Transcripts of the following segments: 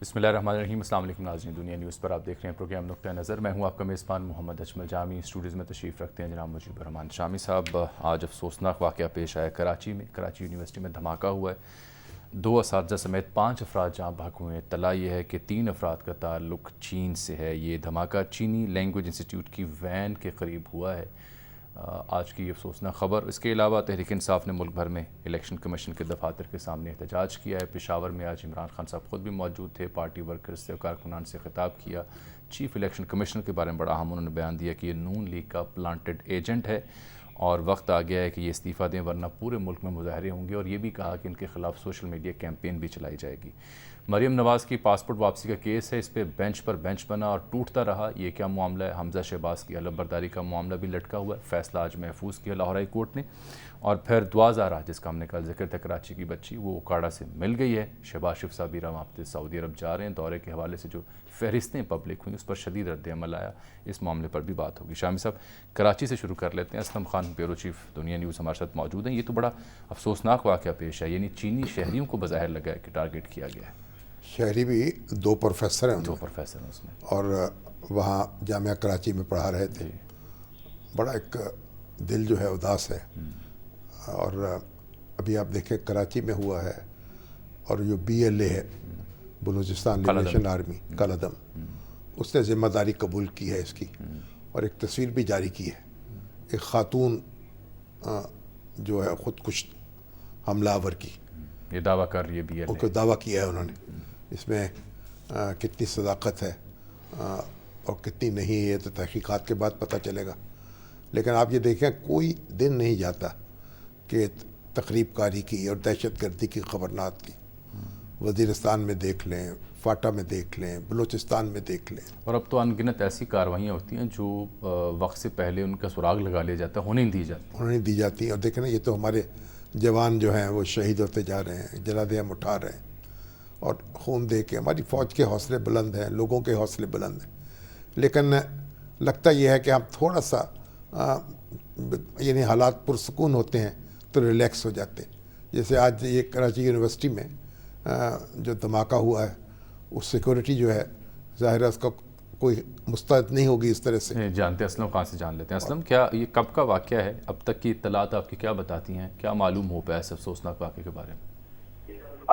بسم اللہ الرحمن الرحیم۔ السلام علیکم ناظرین، دنیا نیوز پر آپ دیکھ رہے ہیں پروگرام نقطہ نظر۔ میں ہوں آپ کا میزبان محمد اجمل جامی۔ اسٹوڈیوز میں تشریف رکھتے ہیں جناب مجیب الرحمان شامی صاحب۔ آج افسوسناک واقعہ پیش آیا کراچی میں۔ کراچی یونیورسٹی میں دھماکہ ہوا ہے، 2 اساتذہ سمیت 5 افراد جہاں بھاگ ہوئے ہیں۔ اطلاع یہ ہے کہ 3 افراد کا تعلق چین سے ہے۔ یہ دھماکہ چینی لینگویج انسٹیٹیوٹ کی وین کے قریب ہوا ہے۔ آج کی یہ افسوسناک خبر۔ اس کے علاوہ تحریک انصاف نے ملک بھر میں الیکشن کمیشن کے دفاتر کے سامنے احتجاج کیا ہے۔ پشاور میں آج عمران خان صاحب خود بھی موجود تھے، پارٹی ورکرز سے اور کارکنان سے خطاب کیا۔ چیف الیکشن کمیشنر کے بارے میں بڑا اہم انہوں نے بیان دیا کہ یہ نون لیگ کا پلانٹڈ ایجنٹ ہے اور وقت آ گیا ہے کہ یہ استعفیٰ دیں ورنہ پورے ملک میں مظاہرے ہوں گے، اور یہ بھی کہا کہ ان کے خلاف سوشل میڈیا کیمپین بھی چلائی جائے گی۔ مریم نواز کی پاسپورٹ واپسی کا کیس ہے، اس پہ بینچ پر بینچ بنا اور ٹوٹتا رہا۔ یہ کیا معاملہ ہے؟ حمزہ شہباز کی علم برداری کا معاملہ بھی لٹکا ہوا ہے۔ فیصلہ آج محفوظ کیا لاہور ہائی کورٹ نے۔ اور پھر دعا زارہ، جس کا ہم نے کل ذکر تھا، کراچی کی بچی، وہ اوکاڑا سے مل گئی ہے۔ شہباز شریف صاحب وہاں سعودی عرب جا رہے ہیں۔ دورے کے حوالے سے جو فہرستیں پبلک ہوئیں اس پر شدید رد عمل آیا، اس معاملے پر بھی بات ہوگی۔ شامی صاحب، کراچی سے شروع کر لیتے ہیں۔ اسلم خان بیورو چیف دنیا نیوز ہمارے ساتھ موجود ہیں۔ یہ تو بڑا افسوسناک واقعہ پیش ہے، یعنی چینی شہریوں کو بظاہر لگا ہے کہ ٹارگٹ کیا گیا ہے۔ شہری بھی 2 پروفیسر ہیں، 2 پروفیسر ہیں اس میں، اور وہاں جامعہ کراچی میں پڑھا رہے تھے۔ بڑا ایک دل جو ہے اداس ہے۔ اور ابھی آپ دیکھیں کراچی میں ہوا ہے، اور جو BLA ہے بلوچستان لبریشن آرمی کالعدم، اس نے ذمہ داری قبول کی ہے اس کی، اور ایک تصویر بھی جاری کی ہے، ایک خاتون جو ہے خودکش حملہ آور کی، یہ دعویٰ کر رہی ہے BLA، وہ دعویٰ کیا ہے انہوں نے۔ اس میں کتنی صداقت ہے اور کتنی نہیں ہے تو تحقیقات کے بعد پتہ چلے گا۔ لیکن آپ یہ دیکھیں، کوئی دن نہیں جاتا کہ تقریب کاری کی اور دہشت گردی کی خبر نہ آتی۔ وزیرستان میں دیکھ لیں، فاٹا میں دیکھ لیں، بلوچستان میں دیکھ لیں، اور اب تو ان گنت ایسی کارروائیاں ہوتی ہیں جو وقت سے پہلے ان کا سراغ لگا لیا جاتا ہے، ہونے نہیں دی جاتی۔ انہوں نے دی جاتی ہیں۔ اور دیکھیں نا، یہ تو ہمارے جوان جو ہیں وہ شہید ہوتے جا رہے ہیں، جلادیں ہم اٹھا رہے ہیں، اور خون دے کے ہماری فوج کے حوصلے بلند ہیں، لوگوں کے حوصلے بلند ہیں۔ لیکن لگتا یہ ہے کہ ہم تھوڑا سا یعنی حالات پرسکون ہوتے ہیں تو ریلیکس ہو جاتے ہیں۔ جیسے آج یہ کراچی یونیورسٹی میں جو دھماکہ ہوا ہے، اس سیکورٹی جو ہے ظاہر ہے اس کا کوئی مستعد نہیں ہوگی اس طرح سے۔ جانتے ہیں اسلم کہاں سے جان لیتے ہیں۔ اسلم، کیا یہ کب کا واقعہ ہے؟ اب تک کی اطلاعات آپ کی کیا بتاتی ہیں؟ کیا معلوم ہو پایا اس افسوسناک واقعے کے بارے میں؟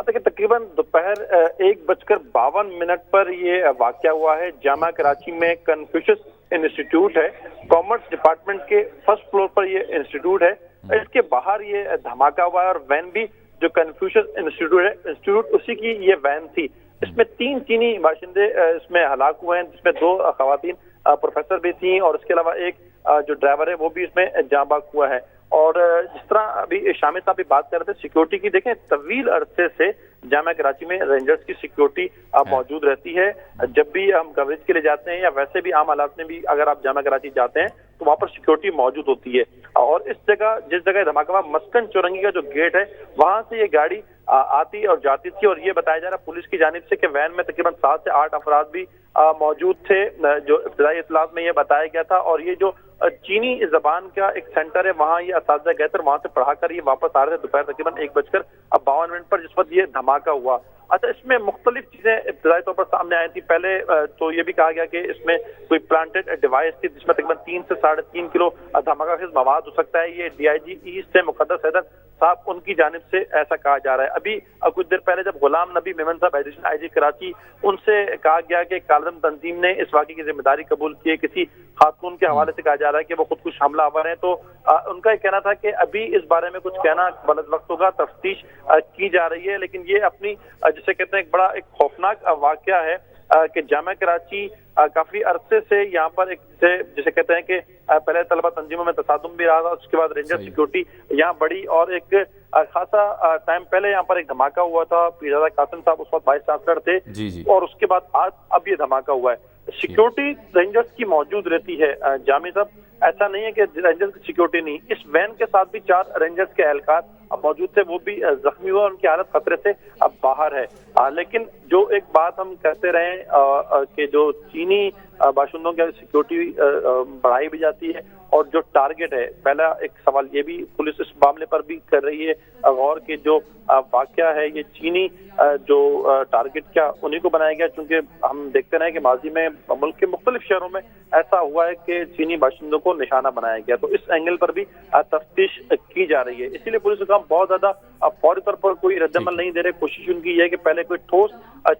دیکھیں، تقریباً دوپہر 1:52 پر یہ واقعہ ہوا ہے۔ جامعہ کراچی میں کنفیوشس انسٹیٹیوٹ ہے، کامرس ڈپارٹمنٹ کے فرسٹ فلور پر یہ انسٹیٹیوٹ ہے۔ اس کے باہر یہ دھماکہ ہوا ہے، اور وین بھی جو کنفیوشس انسٹیٹیوٹ اسی کی یہ وین تھی۔ اس میں 3 چینی باشندے اس میں ہلاک ہوئے ہیں، جس میں 2 خواتین پروفیسر بھی تھیں، اور اس کے علاوہ ایک جو ڈرائیور ہے وہ بھی اس میں جاں بحق ہوا ہے۔ اور جس طرح ابھی شامل صاحب بھی بات کر رہے تھے سیکیورٹی کی، دیکھیں طویل عرصے سے جامعہ کراچی میں رینجرز کی سیکیورٹی موجود رہتی ہے۔ جب بھی ہم کوریج کے لیے جاتے ہیں یا ویسے بھی عام حالات میں بھی اگر آپ جامعہ کراچی جاتے ہیں تو وہاں پر سیکیورٹی موجود ہوتی ہے۔ اور اس جگہ جس جگہ دھماکہ ہوا، مسکن چورنگی کا جو گیٹ ہے، وہاں سے یہ گاڑی آتی اور جاتی تھی، اور یہ بتایا جا رہا ہے پولیس کی جانب سے کہ وین میں تقریباً 7 سے 8 افراد بھی موجود تھے، جو ابتدائی اطلاعات میں یہ بتایا گیا تھا۔ اور یہ جو چینی زبان کا ایک سینٹر ہے، وہاں یہ اساتذہ گئے تھے، وہاں سے پڑھا کر یہ واپس آ رہے تھے دوپہر تقریباً 1:52 پر، جس وقت یہ دھماکہ ہوا۔ اچھا، اس میں مختلف چیزیں ابتدائی طور پر سامنے آئی تھی۔ پہلے تو یہ بھی کہا گیا کہ اس میں کوئی پلانٹڈ ڈیوائس تھی، جس میں تقریباً 3 سے 3.5 کلو دھماکہ خیز مواد ہو سکتا ہے۔ یہ DIG ایسٹ سے مقدس حیدر صاحب، ان کی جانب سے ایسا کہا جا رہا ہے۔ ابھی کچھ دیر پہلے جب غلام نبی میمن صاحب ایڈیشنل IG کراچی، ان سے کہا گیا کہ کالعدم تنظیم نے اس واقعے کی ذمہ داری قبول کی ہے۔ کسی خاتون کے حوالے سے کہا جا رہا ہے کہ وہ خودکش حملہ آور ہیں، تو ان کا یہ کہنا تھا کہ ابھی اس بارے میں کچھ کہنا غلط وقت ہوگا، تفتیش کی جا رہی ہے۔ لیکن یہ اپنی جسے کہتے ہیں ایک بڑا ایک خوفناک واقعہ ہے کہ جامعہ کراچی کافی عرصے سے یہاں پر ایک جسے کہتے ہیں کہ پہلے طلبہ تنظیموں میں تصادم بھی رہا تھا، اس کے بعد رینجر سیکیورٹی یہاں بڑی، اور ایک خاصا ٹائم پہلے یہاں پر ایک دھماکہ ہوا تھا۔ پیرزادہ قاسم صاحب اس وقت وائس چانسلر تھے، اور اس کے بعد اب یہ دھماکہ ہوا ہے۔ سیکیورٹی رینجرز کی موجود رہتی ہے جامع صاحب، ایسا نہیں ہے کہ رینجرز کی سیکیورٹی نہیں۔ اس وین کے ساتھ بھی 4 رینجرز کے اہلکار موجود تھے، وہ بھی زخمی ہوئے، ان کی حالت خطرے سے اب باہر ہے۔ لیکن جو ایک بات ہم کہتے رہے کہ جو چینی باشندوں کی سیکیورٹی بڑھائی بھی جاتی ہے، اور جو ٹارگٹ ہے، پہلا ایک سوال یہ بھی پولیس اس معاملے پر بھی کر رہی ہے غور کہ جو واقعہ ہے یہ چینی جو ٹارگٹ کیا انہیں کو بنایا گیا، چونکہ ہم دیکھتے رہے کہ ماضی میں ملک کے مختلف شہروں میں ایسا ہوا ہے کہ چینی باشندوں کو نشانہ بنایا گیا، تو اس اینگل پر بھی تفتیش کی جا رہی ہے۔ اسی لیے پولیس حکام بہت زیادہ فوری طور پر کوئی رد عمل نہیں دے رہے، کوشش ان کی یہ ہے کہ پہلے کوئی ٹھوس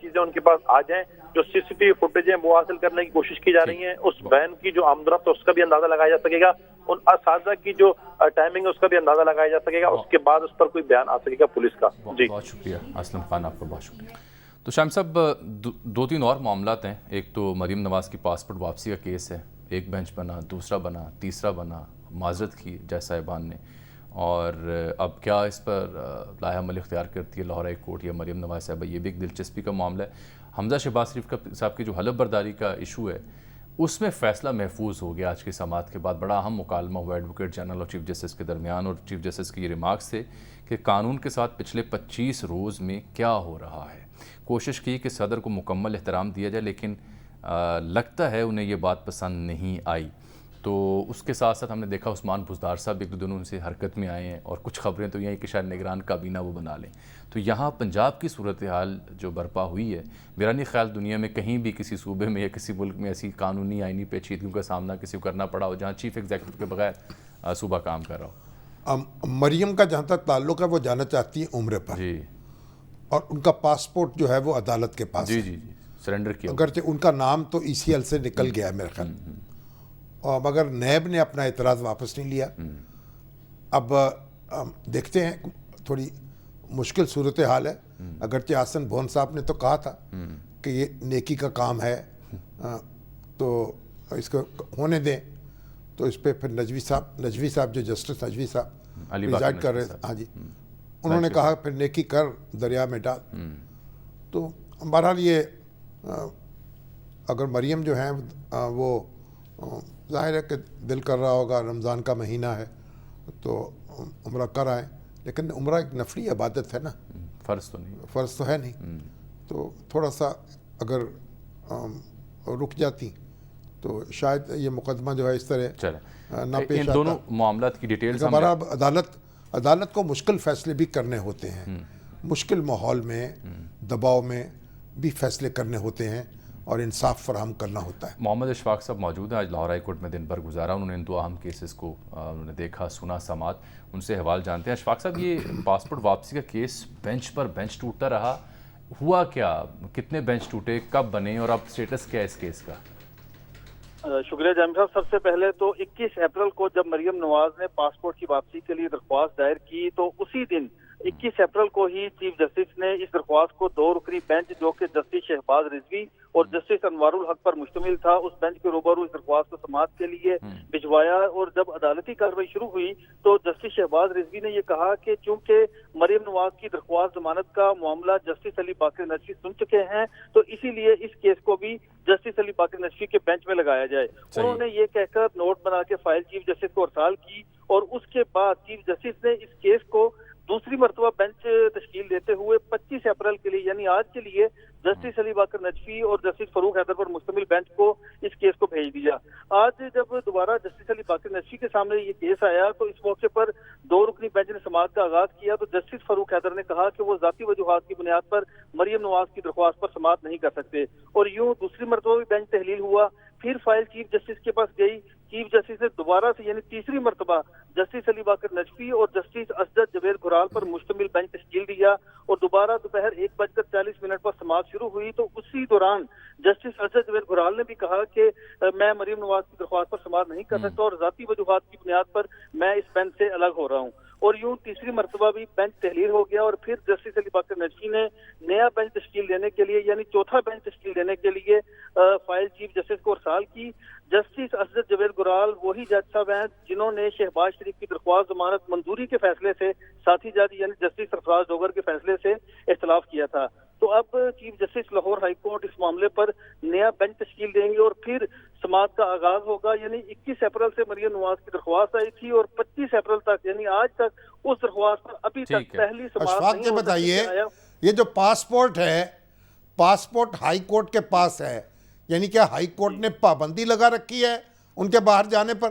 چیزیں ان کے پاس آ جائیں، جو سی سی ٹی وی فوٹیج ہیں وہ حاصل کرنے کی کوشش کی جا رہی ہے، اس بہن کی جو آمد و رفت ہے اس کا بھی اندازہ لگایا جا سکے گا، ان اساتذہ کی جو ٹائمنگ ہے اس کا بھی اندازہ لگایا جا سکے گا، اس کے بعد اس پر کوئی بیان آ سکے گا پولیس کا۔ جی بہت شکریہ اسلم خان، آپ کا بہت شکریہ۔ تو شام صاحب، دو تین اور معاملات ہیں، ایک تو مریم نواز کی پاسپورٹ واپسی کا کیس ہے، ایک بینچ بنا، دوسرا بنا، تیسرا بنا، معذرت کی جج صاحبان نے، اور اب کیا اس پر لائحہ عمل اختیار کرتی ہے لاہور ہائی کورٹ یا مریم نواز صاحبہ، یہ بھی ایک دلچسپی کا معاملہ ہے۔ حمزہ شہباز شریف صاحب کی جو حلف برداری کا ایشو ہے اس میں فیصلہ محفوظ ہو گیا آج کی سماعت کے بعد، بڑا اہم مکالمہ ہوا ایڈوکیٹ جنرل اور چیف جسٹس کے درمیان، اور چیف جسٹس کے یہ ریمارکس تھے کہ قانون کے ساتھ پچھلے 25 روز میں کیا ہو رہا ہے۔ کوشش کی کہ صدر کو مکمل احترام دیا جائے، لیکن لگتا ہے انہیں یہ بات پسند نہیں آئی۔ تو اس کے ساتھ ساتھ ہم نے دیکھا عثمان بزدار صاحب ایک دو دنوں ان سے حرکت میں آئے ہیں، اور کچھ خبریں تو یہیں کہ شاید نگران کابینہ وہ بنا لیں۔ تو یہاں پنجاب کی صورتحال جو برپا ہوئی ہے، میرا نہیں خیال دنیا میں کہیں بھی کسی صوبے میں یا کسی ملک میں ایسی قانونی آئینی پیچیدگیوں کا سامنا کسی کو کرنا پڑا ہو جہاں چیف ایگزیکٹو کے بغیر صوبہ کام کر رہا ہو۔ مریم کا جہاں تک تعلق ہے وہ جانا چاہتی ہے عمرے پر، جی، اور ان کا پاسپورٹ جو ہے وہ عدالت کے پاس جی ہے، جی جی سرنڈر کیا۔ اگرچہ ان کا نام تو ای سی ایل سے نکل گیا ہے میرے خیال، اور مگر نیب نے اپنا اعتراض واپس نہیں لیا۔ اب دیکھتے ہیں، تھوڑی مشکل صورتحال ہے، اگرچہ آسن بھون صاحب نے تو کہا تھا کہ یہ نیکی کا کام ہے، تو اس کو ہونے دیں، تو اس پہ پھر نجوی صاحب جو جسٹس نجوی صاحب ریزائڈ کر رہے تھے، ہاں جی، انہوں نے کہا پھر نیکی کر دریا میں ڈال۔ تو بہرحال یہ اگر مریم جو ہیں وہ ظاہر ہے کہ دل کر رہا ہوگا، رمضان کا مہینہ ہے تو عمرہ کر آئیں، لیکن عمرہ ایک نفلی عبادت ہے نا، فرض تو ہے نہیں، تو تھوڑا سا اگر رک جاتی تو شاید یہ مقدمہ جو ہے اس طرح نہ پیش آتا۔ ان دونوں معاملات کی ڈیٹیلز عدالت کو مشکل فیصلے بھی کرنے ہوتے ہیں، مشکل ماحول میں، دباؤ میں بھی فیصلے کرنے ہوتے ہیں، اور انصاف فراہم کرنا ہوتا ہے۔ محمد اشفاق صاحب موجود ہیں، آج لاہور ہائی کورٹ میں دن بھر گزارا، انہوں نے ان دو اہم کیسز کو انہوں نے دیکھا، سنا، سماعت، ان سے حوال جانتے ہیں۔ اشفاق صاحب، یہ پاسپورٹ واپسی کا کیس بینچ پر بینچ ٹوٹتا رہا، ہوا کیا؟ کتنے بینچ ٹوٹے، کب بنے، اور اب سٹیٹس کیا ہے اس کیس کا؟ شکریہ جامع صاحب۔ سب سے پہلے تو 21 اپریل کو جب مریم نواز نے پاسپورٹ کی واپسی کے لیے درخواست دائر کی، تو اسی دن 21 اپریل کو ہی چیف جسٹس نے اس درخواست کو 2 رکنی بینچ جو کہ جسٹس شہباز رضوی اور جسٹس انوار الحق پر مشتمل تھا، اس بینچ کے روبرو اس درخواست کو سماعت کے لیے بھجوایا، اور جب عدالتی کارروائی شروع ہوئی تو جسٹس شہباز رضوی نے یہ کہا کہ چونکہ مریم نواز کی درخواست ضمانت کا معاملہ جسٹس علی باقر نجفی سن چکے ہیں، تو اسی لیے اس کیس کو بھی جسٹس علی باقر نجفی کے بینچ میں لگایا جائے۔ انہوں نے یہ کہہ کر نوٹ بنا کے فائل چیف جسٹس کو ارسال کی، اور اس کے بعد چیف جسٹس نے اس کیس کو دوسری مرتبہ بینچ تشکیل دیتے ہوئے 25 اپریل کے لیے یعنی آج کے لیے جسٹس علی باقر نجفی اور جسٹس فاروق حیدر پر مشتمل بینچ کو اس کیس کو بھیج دیا۔ آج جب دوبارہ جسٹس علی باقر نجفی کے سامنے یہ کیس آیا تو اس موقع پر 2 رکنی بینچ نے سماعت کا آغاز کیا، تو جسٹس فاروق حیدر نے کہا کہ وہ ذاتی وجوہات کی بنیاد پر مریم نواز کی درخواست پر سماعت نہیں کر سکتے، اور یوں دوسری مرتبہ بھی بینچ تحلیل ہوا۔ پھر فائل چیف جسٹس کے پاس گئی، چیف جسٹس نے دوبارہ سے یعنی تیسری مرتبہ جسٹس علی باقر نجفی اور جسٹس اسجد جوید گھرال پر مشتمل بینچ تشکیل دیا، اور دوبارہ دوپہر 1:40 پر سماعت شروع ہوئی۔ تو اسی دوران جسٹس اسجد جوید گھرال نے بھی کہا کہ میں مریم نواز کی درخواست پر سماعت نہیں کر سکتا، اور ذاتی وجوہات کی بنیاد پر میں اس بینچ سے الگ ہو رہا ہوں، اور یوں تیسری مرتبہ بھی بینچ تحلیل ہو گیا، اور پھر جسٹس علی باقر نجفی نے نیا بینچ تشکیل دینے کے لیے یعنی چوتھا بینچ تشکیل دینے کے لیے فائل چیف جسٹس کو ارسال کی۔ جسٹس اسجد جوید گھرال وہی جج صاحب ہیں جنہوں نے شہباز شریف کی درخواست ضمانت منظوری کے فیصلے سے ساتھی جج یعنی جسٹس سرفراز ڈوگر کے فیصلے سے اختلاف کیا تھا۔ تو اب chief justice Lahore high court اس معاملے پر نیا بینچ تشکیل دیں گے، اور پھر سماعت کا آغاز ہوگا۔ یعنی 21 اپریل سے مریم نواز کی درخواست آئی تھی، اور 25 اپریل تک یعنی آج تک اس درخواست پر ابھی تک پہلی سماعت نہیں ہو سکی۔ یہ جو پاسپورٹ ہے، پاسپورٹ ہائی کورٹ کے پاس ہے، یعنی کیا ہائی کورٹ نے پابندی لگا رکھی ہے ان کے باہر جانے پر؟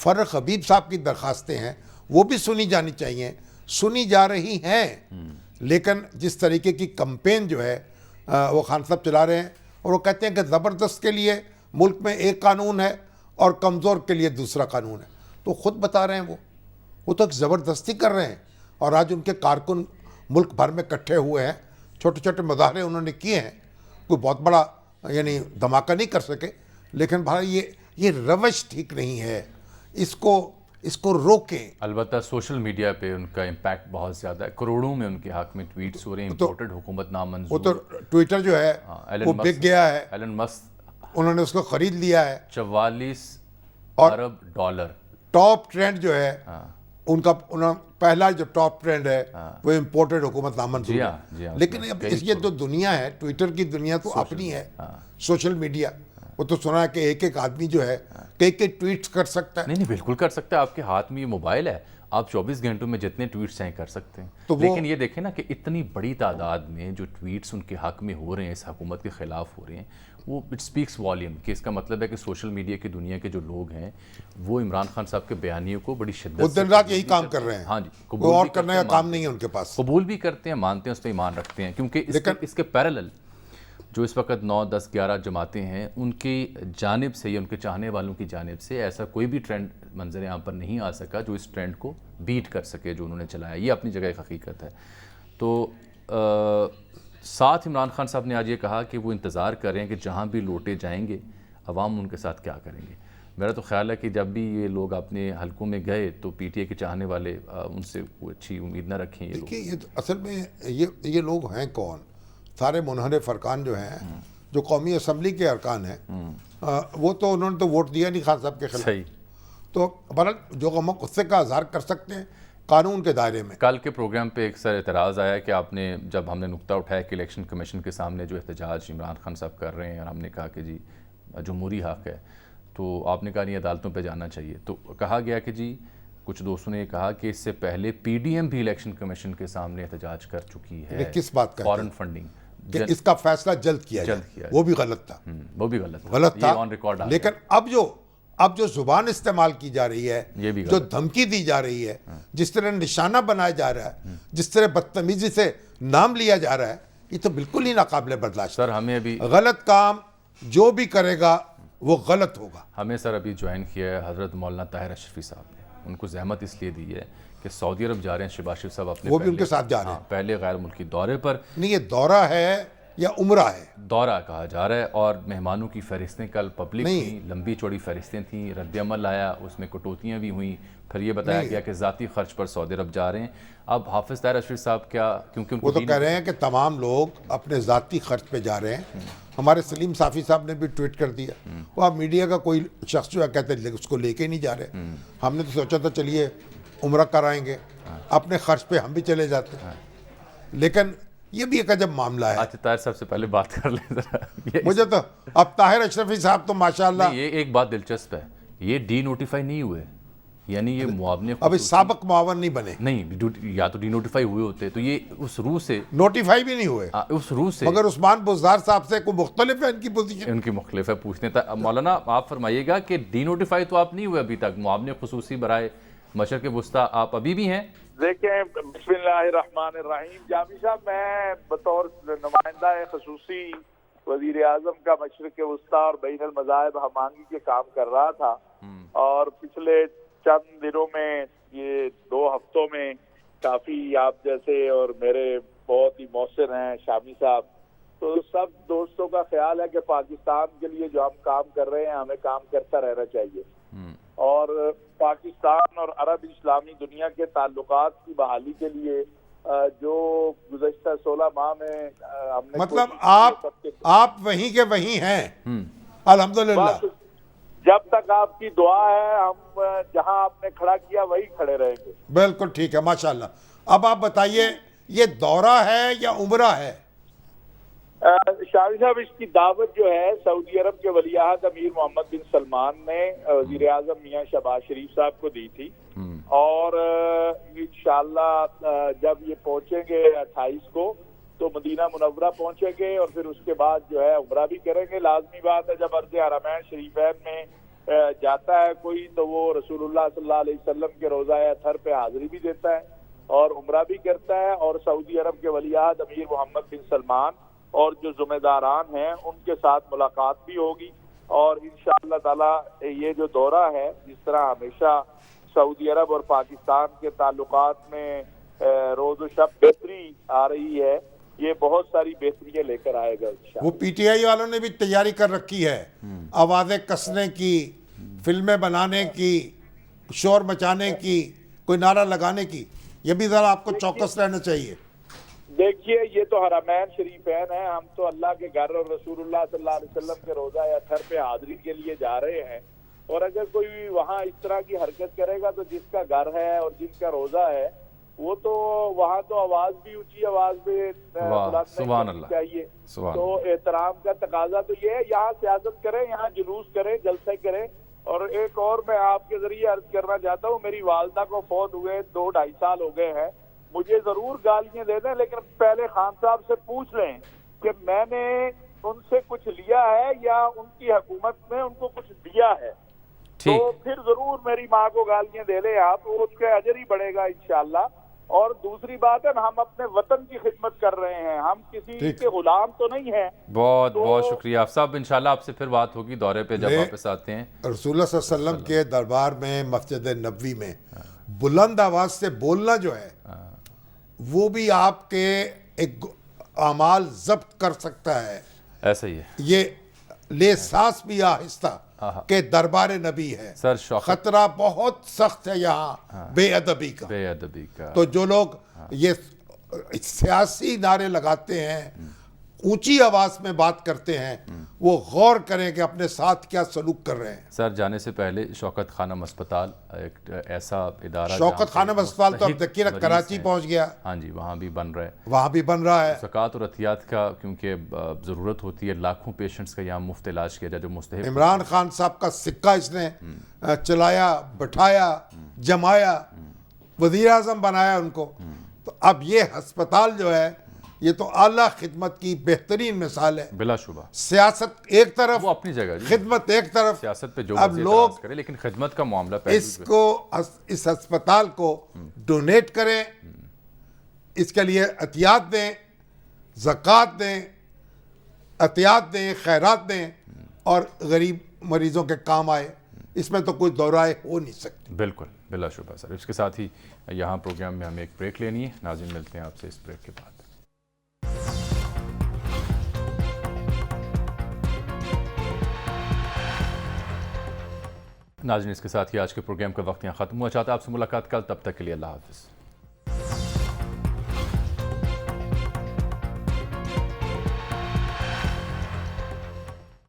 فرق حبیب صاحب کی درخواستیں ہیں وہ بھی سنی جانی چاہیے, سنی جا رہی ہیں, لیکن جس طریقے کی کمپین جو ہے وہ خان صاحب چلا رہے ہیں, اور وہ کہتے ہیں کہ زبردست کے لیے ملک میں ایک قانون ہے اور کمزور کے لیے دوسرا قانون ہے. تو خود بتا رہے ہیں وہ تو ایک زبردستی کر رہے ہیں, اور آج ان کے کارکن ملک بھر میں اکٹھے ہوئے ہیں, چھوٹے چھوٹے مظاہرے انہوں نے کیے ہیں, کوئی بہت بڑا یعنی دھماکہ نہیں کر سکے, لیکن بھائی یہ روش ٹھیک نہیں ہے, اس کو روکیں. البتہ سوشل میڈیا پہ ان کا امپیکٹ بہت زیادہ ہے, کروڑوں میں ان کے حق میں ٹویٹس ہو رہے ہیں, امپورٹڈ حکومت نامنظور. وہ تو ٹویٹر جو ہے وہ بک گیا ہے, ایلن مسک انہوں نے اس کو خرید لیا ہے, 44 ارب ڈالر. ٹاپ ٹرینڈ جو ہے ان کا پہلا جو ٹاپ ٹرینڈ ہے وہ امپورٹڈ حکومت نامنظور ہے. لیکن اب یہ جو دنیا ہے, ٹویٹر کی دنیا تو اپنی ہے, سوشل میڈیا, وہ تو سنا ہے کہ ایک آدمی جو ہے کئی ٹویٹس کر سکتا ہے. نہیں بالکل کر سکتا ہے, آپ کے ہاتھ میں یہ موبائل ہے, آپ 24 گھنٹوں میں جتنے ٹویٹس چاہیں کر سکتے ہیں. لیکن یہ دیکھیں نا کہ اتنی بڑی تعداد میں جو ٹویٹس ان کے حق میں ہو رہے ہیں, اس حکومت کے خلاف ہو رہے ہیں, وہ اٹ سپیکس والیوم, کہ اس کا مطلب ہے کہ سوشل میڈیا کی دنیا کے جو لوگ ہیں وہ عمران خان صاحب کے بیانیوں کو بڑی شدت وہ دن رات یہی کام کر رہے ہیں. ہاں جی, وہ اور کرنے کا کام نہیں ہے ان کے پاس. قبول بھی کرتے ہیں, مانتے ہیں, اس پہ ایمان رکھتے ہیں, کیونکہ اس کے پیرالل جو اس وقت 9, 10, 11 جماعتیں ہیں, ان کی جانب سے یا ان کے چاہنے والوں کی جانب سے ایسا کوئی بھی ٹرینڈ منظر عام پر نہیں آ سکا جو اس ٹرینڈ کو بیٹ کر سکے جو انہوں نے چلایا. یہ اپنی جگہ ایک حقیقت ہے. تو ساتھ عمران خان صاحب نے آج یہ کہا کہ وہ انتظار کر رہے ہیں کہ جہاں بھی لوٹے جائیں گے عوام ان کے ساتھ کیا کریں گے. میرا تو خیال ہے کہ جب بھی یہ لوگ اپنے حلقوں میں گئے تو پی ٹی اے کے چاہنے والے ان سے کوئی اچھی امید نہ رکھیں. دیکھیے یہ اصل میں یہ لوگ ہیں کون؟ سارے منحرف ارکان جو ہیں, جو قومی اسمبلی کے ارکان ہیں, وہ تو انہوں نے تو ووٹ دیا نہیں خان صاحب کے خلاف. صحیح. تو بہرحال جو ہم غصے کا اظہار کر سکتے ہیں قانون کے دائرے میں. کل کے پروگرام پہ ایک سر اعتراض آیا کہ آپ نے, جب ہم نے نقطہ اٹھایا کہ الیکشن کمیشن کے سامنے جو احتجاج عمران خان صاحب کر رہے ہیں, اور ہم نے کہا کہ جی جمہوری حق ہے, تو آپ نے کہا نہیں عدالتوں پہ جانا چاہیے. تو کہا گیا کہ جی کچھ دوستوں نے یہ کہا کہ اس سے پہلے پی ڈی ایم بھی الیکشن کمیشن کے سامنے احتجاج کر چکی ہے. کس بات کا؟ فارن فنڈنگ, کہ اس کا فیصلہ جلد کیا جائے. وہ بھی غلط تھا, وہ بھی غلط تھا. لیکن اب جو زبان استعمال کی جا رہی ہے, جو دھمکی دی جا رہی ہے, جس طرح نشانہ بنایا جا رہا ہے, جس طرح بدتمیزی سے نام لیا جا رہا ہے, یہ تو بالکل ہی ناقابل برداشت. سر ہمیں ابھی غلط کام جو بھی کرے گا وہ غلط ہوگا. ہمیں سر ابھی جوائن کیا ہے حضرت مولانا طاہر اشرفی صاحب نے. ان کو زحمت اس لیے دی ہے کہ سعودی عرب جا رہے ہیں شہباز شریف صاحب اپنے, وہ بھی ان کے ساتھ جا رہے ہیں. پہلے غیر ملکی دورے پر. نہیں, یہ دورہ ہے یا عمرہ ہے؟ دورہ کہا جا رہا ہے. اور مہمانوں کی فہرستیں کل پبلک تھیں, لمبی چوڑی فہرستیں تھیں, رد عمل آیا, اس میں کٹوتیاں بھی ہوئیں, پھر یہ بتایا گیا کہ ذاتی خرچ پر سعودی عرب جا رہے ہیں. اب حافظ طاہر اشرفی صاحب کیا, کیونکہ وہ تو کہہ رہے ہیں کہ تمام لوگ اپنے ذاتی خرچ پہ جا رہے ہیں. ہمارے سلیم صافی صاحب نے بھی ٹویٹ کر دیا, وہ آپ میڈیا کا کوئی شخص جو ہے کہتے ہیں اس کو لے کے نہیں جا رہے. ہم نے تو سوچا تھا چلیے عمرہ کرائیں گے, اپنے خرچ پہ ہم بھی چلے جاتے ہیں. لیکن یہ بھی ایک عجب معاملہ ہے. اچھا طاہر صاحب سے پہلے بات کر لیں ذرا. مجھے تو اب طاہر اشرفی صاحب تو ماشاءاللہ, یہ ایک بات دلچسپ ہے, یہ ڈی نوٹیفائی نہیں ہوئے, یعنی یہ معاون ابھی سابق معاون نہیں بنے. نہیں, یا تو ڈی نوٹیفائی ہوئے ہوتے تو یہ اس روح سے نوٹیفائی بھی نہیں ہوئے, اس روح سے. مگر عثمان بزدار صاحب سے کوئی مختلف ہے ان کی پوزیشن؟ ان کی مختلف ہے, پوچھنے تھا. مولانا آپ فرمائیے گا کہ ڈی نوٹیفائی تو آپ نہیں ہوئے ابھی تک, معاون خصوصی برائے مشرق وسطیٰ آپ ابھی بھی ہیں؟ دیکھیں, بسم اللہ الرحمن الرحیم. جامی صاحب, میں بطور نمائندہ خصوصی وزیر اعظم کا مشرق وسطیٰ اور بین المذاہب ہمانگی کے کام کر رہا تھا, اور پچھلے چند دنوں میں, یہ 2 ہفتوں میں کافی آپ جیسے اور میرے بہت ہی مؤثر ہیں شامی صاحب, تو سب دوستوں کا خیال ہے کہ پاکستان کے لیے جو ہم کام کر رہے ہیں ہمیں کام کرتا رہنا چاہیے, اور پاکستان اور عرب اسلامی دنیا کے تعلقات کی بحالی کے لیے جو گزشتہ 16 ماہ میں ہم نے, مطلب آپ وہیں کے وہیں ہیں الحمدللہ. جب تک آپ کی دعا ہے ہم جہاں آپ نے کھڑا کیا وہی کھڑے رہیں گے. بالکل ٹھیک ہے, ماشاءاللہ. اب آپ بتائیے, یہ دورہ ہے یا عمرہ ہے؟ شاہی صاحب, اس کی دعوت جو ہے سعودی عرب کے ولی عہد امیر محمد بن سلمان نے وزیر اعظم میاں شہباز شریف صاحب کو دی تھی, اور انشاءاللہ جب یہ پہنچیں گے 28 کو تو مدینہ منورہ پہنچیں گے, اور پھر اس کے بعد جو ہے عمرہ بھی کریں گے. لازمی بات ہے, جب عرض حرمین شریفین میں جاتا ہے کوئی تو وہ رسول اللہ صلی اللہ علیہ وسلم کے روزہ اطہر پہ حاضری بھی دیتا ہے اور عمرہ بھی کرتا ہے، اور سعودی عرب کے ولی عہد امیر محمد بن سلمان اور جو ذمہ داران ہیں ان کے ساتھ ملاقات بھی ہوگی، اور انشاءاللہ تعالی یہ جو دورہ ہے، جس طرح ہمیشہ سعودی عرب اور پاکستان کے تعلقات میں روز و شب بہتری آ رہی ہے، یہ بہت ساری بہتریاں لے کر آئے گا انشاءاللہ۔ وہ پی ٹی آئی والوں نے بھی تیاری کر رکھی ہے، آوازیں کسنے کی، فلمیں بنانے کی، شور مچانے کی، کوئی نعرہ لگانے کی، یہ بھی ذرا آپ کو چوکس رہنا چاہیے۔ دیکھیے یہ تو حرمین شریفین ہیں، ہم تو اللہ کے گھر اور رسول اللہ صلی اللہ علیہ وسلم کے روزہ اطہر پہ حاضری کے لیے جا رہے ہیں، اور اگر کوئی وہاں اس طرح کی حرکت کرے گا تو جس کا گھر ہے اور جن کا روزہ ہے وہ تو وہاں تو آواز بھی اونچی آواز میں سبحان اللہ چاہیے، سبحان تو احترام کا تقاضا تو یہ ہے، یہاں سیاست کریں، یہاں جلوس کریں، جلسے کریں۔ اور ایک اور میں آپ کے ذریعے عرض کرنا چاہتا ہوں، میری والدہ کو فوت ہوئے 2-2.5 سال ہو گئے ہیں، مجھے ضرور گالیاں دے دیں لیکن پہلے خان صاحب سے پوچھ لیں کہ میں نے ان سے کچھ لیا ہے یا ان کی حکومت میں ان کو کچھ دیا ہے، تو پھر ضرور میری ماں کو گالیاں دے لیں آپ، وہ اس کا اجر ہی بڑھے گا انشاءاللہ۔ اور دوسری بات ہے نا، ہم اپنے وطن کی خدمت کر رہے ہیں، ہم کسی کے غلام تو نہیں ہیں۔ بہت بہت شکریہ آپ صاحب، انشاءاللہ آپ سے پھر بات ہوگی دورے پہ جب واپس آتے ہیں۔ رسول اللہ صلی اللہ علیہ وسلم کے دربار میں مسجد نبوی میں بلند آواز سے بولنا جو ہے وہ بھی آپ کے ایک اعمال ضبط کر سکتا ہے، ایسا ہی ہے، یہ لے سانس بھی آہستہ کہ دربار نبی ہے، سر شوقت خطرہ بہت سخت ہے یہاں بے ادبی کا۔ بے ادبی کا تو جو لوگ یہ سیاسی نعرے لگاتے ہیں، اونچی آواز میں بات کرتے ہیں، وہ غور کریں کہ اپنے ساتھ کیا سلوک کر رہے ہیں۔ سر جانے سے پہلے شوکت خانم اسپتال ایک ایسا ادارہ، شوکت خانم اسپتال تو اب دیکھیے نا کراچی پہنچ گیا، ہاں جی وہاں بھی بن رہا ہے، وہاں بھی بن رہا ہے۔ زکوٰۃ اور عطیات کا کیونکہ ضرورت ہوتی ہے، لاکھوں پیشنٹس کا یہاں مفت علاج کیا جائے جو مستحق۔ عمران خان صاحب کا سکہ اس نے چلایا، بٹھایا، جمایا، وزیر اعظم بنایا ان کو، تو اب یہ ہسپتال جو ہے یہ تو اعلیٰ خدمت کی بہترین مثال ہے۔ بلا شبہ سیاست ایک طرف، وہ اپنی جگہ، خدمت ایک طرف، سیاست پہ جو اب مرضی لوگ اعتراض کرے لیکن خدمت کا معاملہ اس ہسپتال کو ڈونیٹ کریں، اس کے لیے عطیات دیں، زکوٰۃ دیں، عطیات دیں، خیرات دیں، اور غریب مریضوں کے کام آئے، اس میں تو کوئی دو رائے ہو نہیں سکتی۔ بالکل بلا شبہ سر۔ اس کے ساتھ ہی یہاں پروگرام میں ہمیں ایک بریک لینی ہے، ناظرین ملتے ہیں آپ سے اس بریک کے بعد۔ ناظرین اس کے ساتھ ہی آج کے پروگرام کا وقت یہاں ختم ہوا، چاہتا ہے آپ سے ملاقات کل، تب تک کے لیے اللہ حافظ۔